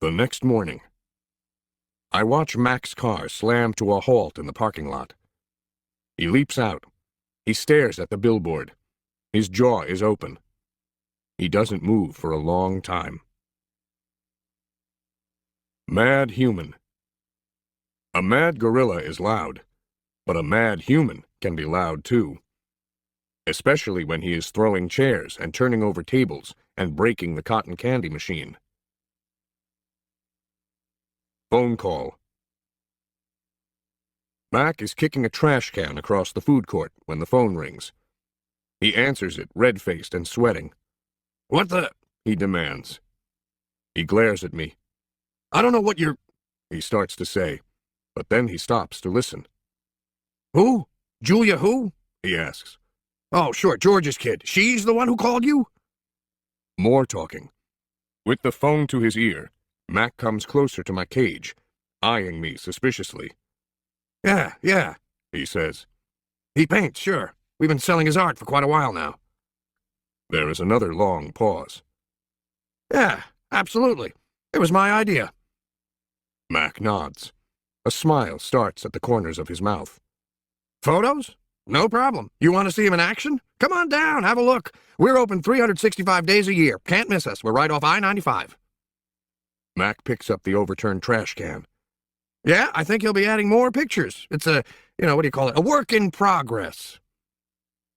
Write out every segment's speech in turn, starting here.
The next morning, I watch Mac's car slam to a halt in the parking lot. He leaps out. He stares at the billboard. His jaw is open. He doesn't move for a long time. Mad human. A mad gorilla is loud, but a mad human can be loud too. Especially when he is throwing chairs and turning over tables and breaking the cotton candy machine. Phone call. Mac is kicking a trash can across the food court when the phone rings. He answers it, red-faced and sweating. "What the?" he demands. He glares at me. "I don't know what you're—" he starts to say, but then he stops to listen. "Who? Julia who?" he asks. "Oh, sure, George's kid. She's the one who called you?" More talking. With the phone to his ear, Mac comes closer to my cage, eyeing me suspiciously. Yeah, he says. "He paints, sure. We've been selling his art for quite a while now." There is another long pause. "Yeah, absolutely. It was my idea." Mac nods. A smile starts at the corners of his mouth. "Photos? No problem. You want to see him in action? Come on down, have a look. We're open 365 days a year. Can't miss us. We're right off I-95. Mac picks up the overturned trash can. "Yeah, I think he'll be adding more pictures. It's a, what do you call it, a work in progress."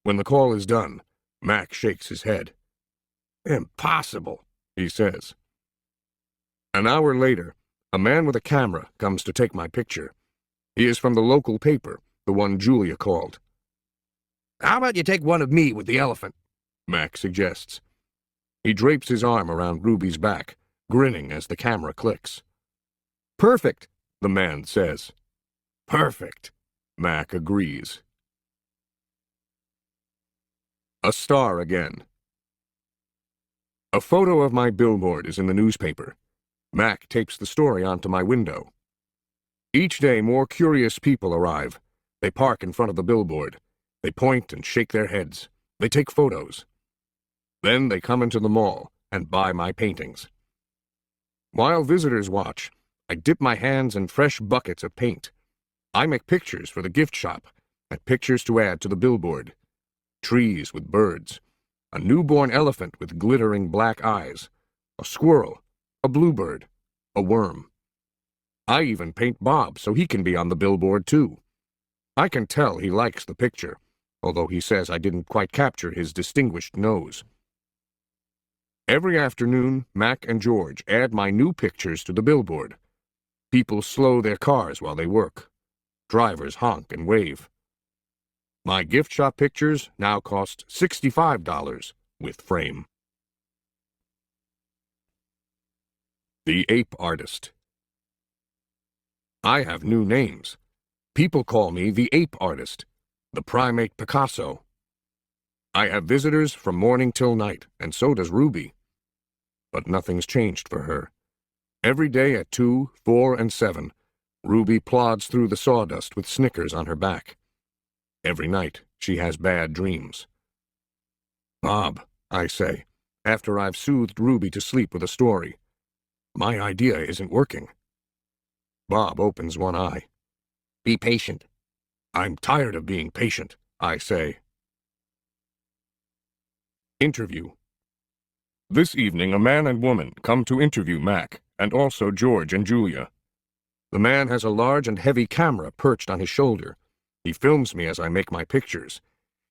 When the call is done, Mac shakes his head. "Impossible," he says. An hour later, a man with a camera comes to take my picture. He is from the local paper, the one Julia called. "How about you take one of me with the elephant?" Mac suggests. He drapes his arm around Ruby's back, grinning as the camera clicks. "Perfect," the man says. "Perfect," Mac agrees. A star again. A photo of my billboard is in the newspaper. Mac tapes the story onto my window. Each day more curious people arrive. They park in front of the billboard. They point and shake their heads. They take photos. Then they come into the mall and buy my paintings. While visitors watch, I dip my hands in fresh buckets of paint. I make pictures for the gift shop and pictures to add to the billboard. Trees with birds, a newborn elephant with glittering black eyes, a squirrel, a bluebird, a worm. I even paint Bob so he can be on the billboard too. I can tell he likes the picture, although he says I didn't quite capture his distinguished nose. Every afternoon, Mac and George add my new pictures to the billboard. People slow their cars while they work. Drivers honk and wave. My gift shop pictures now cost $65 with frame. The Ape Artist. I have new names. People call me the Ape Artist, the Primate Picasso. I have visitors from morning till night, and so does Ruby. But nothing's changed for her. Every day at 2, 4, and 7, Ruby plods through the sawdust with Snickers on her back. Every night, she has bad dreams. "Bob," I say, after I've soothed Ruby to sleep with a story, "my idea isn't working." Bob opens one eye. "Be patient." "I'm tired of being patient," I say. Interview. This evening, a man and woman come to interview Mac, and also George and Julia. The man has a large and heavy camera perched on his shoulder. He films me as I make my pictures.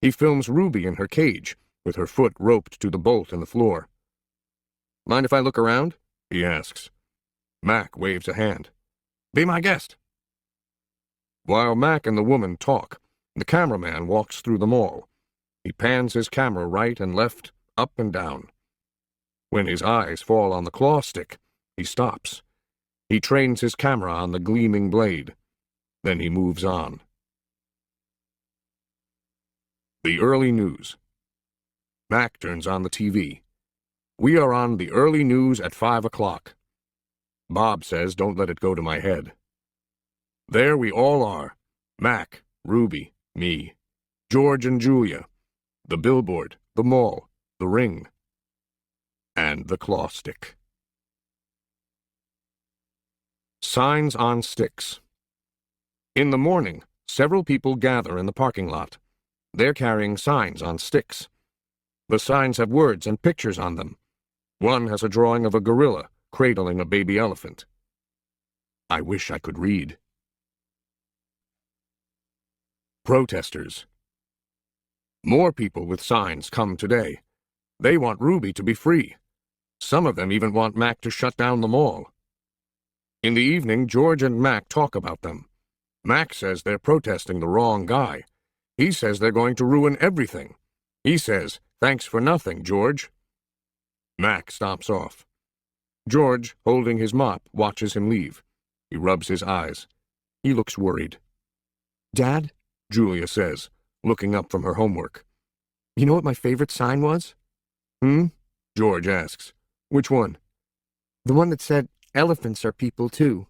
He films Ruby in her cage, with her foot roped to the bolt in the floor. "Mind if I look around?" he asks. Mac waves a hand. "Be my guest." While Mac and the woman talk, the cameraman walks through the mall. He pans his camera right and left, up and down. When his eyes fall on the claw stick, he stops. He trains his camera on the gleaming blade. Then he moves on. The early news. Mac turns on the TV. We are on the early news at 5 o'clock. Bob says don't let it go to my head. There we all are. Mac, Ruby, me, George and Julia, the billboard, the mall, the ring, and the claw stick. Signs on sticks. In the morning, several people gather in the parking lot. They're carrying signs on sticks. The signs have words and pictures on them. One has a drawing of a gorilla cradling a baby elephant. I wish I could read. Protesters. More people with signs come today. They want Ruby to be free. Some of them even want Mac to shut down the mall. In the evening, George and Mac talk about them. Mac says they're protesting the wrong guy. He says they're going to ruin everything. He says, "Thanks for nothing, George." Mac stomps off. George, holding his mop, watches him leave. He rubs his eyes. He looks worried. "Dad," Julia says, looking up from her homework. "You know what my favorite sign was?" George asks. "Which one?" "The one that said, 'Elephants are people too.'"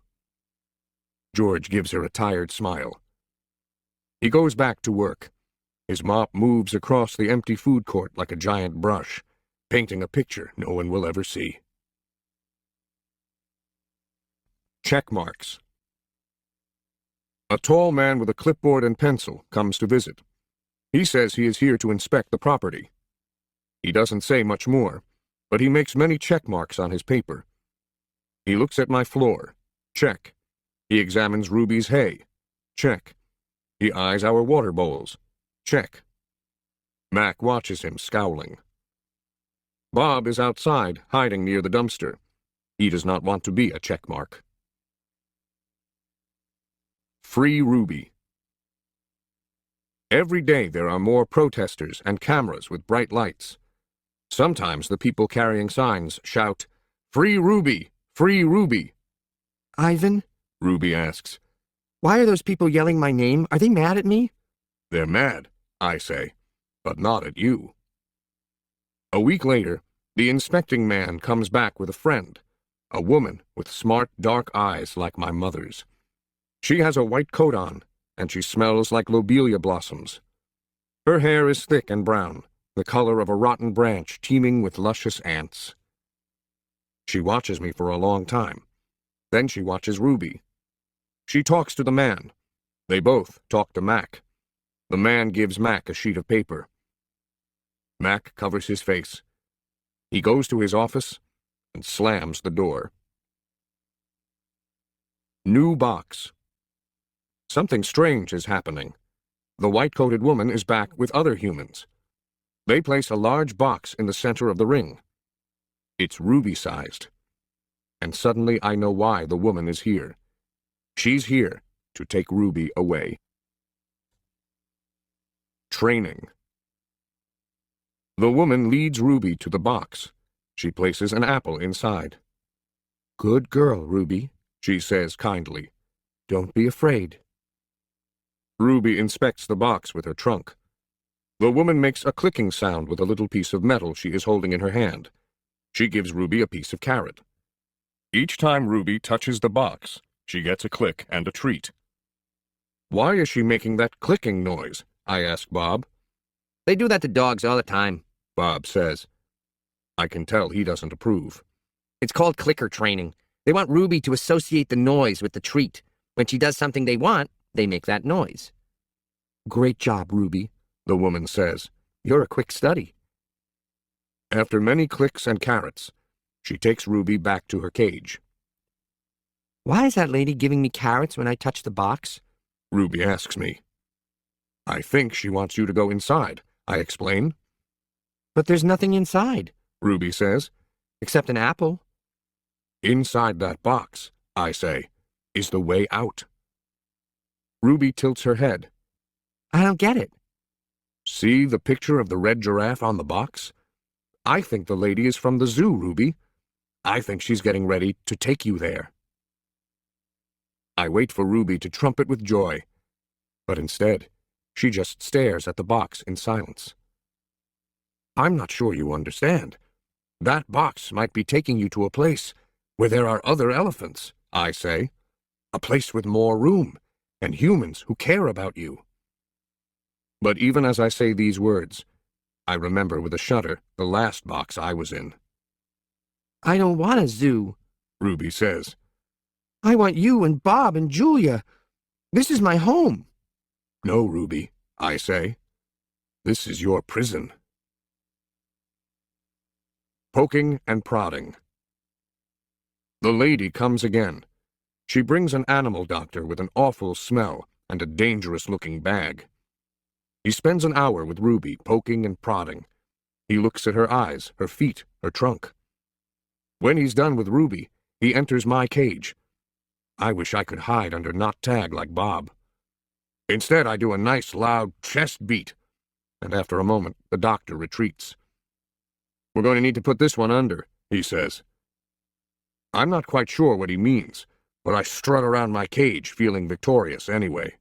George gives her a tired smile. He goes back to work. His mop moves across the empty food court like a giant brush, painting a picture no one will ever see. Check marks. A tall man with a clipboard and pencil comes to visit. He says he is here to inspect the property. He doesn't say much more, but he makes many check marks on his paper. He looks at my floor. Check. He examines Ruby's hay. Check. He eyes our water bowls. Check. Mac watches him, scowling. Bob is outside, hiding near the dumpster. He does not want to be a check mark. Free Ruby. Every day there are more protesters and cameras with bright lights. Sometimes the people carrying signs shout, "Free Ruby! Free Ruby!" "Ivan," Ruby asks, "why are those people yelling my name? Are they mad at me?" "They're mad," I say, "but not at you." A week later, the inspecting man comes back with a friend, a woman with smart, dark eyes like my mother's. She has a white coat on, and she smells like lobelia blossoms. Her hair is thick and brown, the color of a rotten branch teeming with luscious ants. She watches me for a long time. Then she watches Ruby. She talks to the man. They both talk to Mac. The man gives Mac a sheet of paper. Mac covers his face. He goes to his office and slams the door. New box. Something strange is happening. The white-coated woman is back with other humans. They place a large box in the center of the ring. It's Ruby-sized. And suddenly I know why the woman is here. She's here to take Ruby away. Training. The woman leads Ruby to the box. She places an apple inside. "Good girl, Ruby," she says kindly. "Don't be afraid." Ruby inspects the box with her trunk. The woman makes a clicking sound with a little piece of metal she is holding in her hand. She gives Ruby a piece of carrot. Each time Ruby touches the box, she gets a click and a treat. "Why is she making that clicking noise?" I ask Bob. "They do that to dogs all the time," Bob says. I can tell he doesn't approve. "It's called clicker training. They want Ruby to associate the noise with the treat. When she does something they want, they make that noise." "Great job, Ruby," the woman says. "You're a quick study." After many clicks and carrots, she takes Ruby back to her cage. "Why is that lady giving me carrots when I touch the box?" Ruby asks me. "I think she wants you to go inside," I explain. "But there's nothing inside," Ruby says. "except an apple." "Inside that box," I say, "is the way out." Ruby tilts her head. "I don't get it." "See the picture of the red giraffe on the box? I think the lady is from the zoo, Ruby. I think she's getting ready to take you there." I wait for Ruby to trumpet with joy, but instead, she just stares at the box in silence. "I'm not sure you understand. That box might be taking you to a place where there are other elephants," I say. "A place with more room, and humans who care about you." But even as I say these words, I remember with a shudder the last box I was in. "I don't want a zoo," Ruby says. I want you and Bob and Julia. This is my home. No, Ruby, I say. This is your prison. Poking and prodding. The lady comes again. She brings an animal doctor with an awful smell and a dangerous-looking bag. He spends an hour with Ruby, poking and prodding. He looks at her eyes, her feet, her trunk. When he's done with Ruby, he enters my cage. I wish I could hide under knot tag like Bob. Instead, I do a nice, loud chest beat, and after a moment, the doctor retreats. We're going to need to put this one under, he says. I'm not quite sure what he means, but I strut around my cage feeling victorious anyway.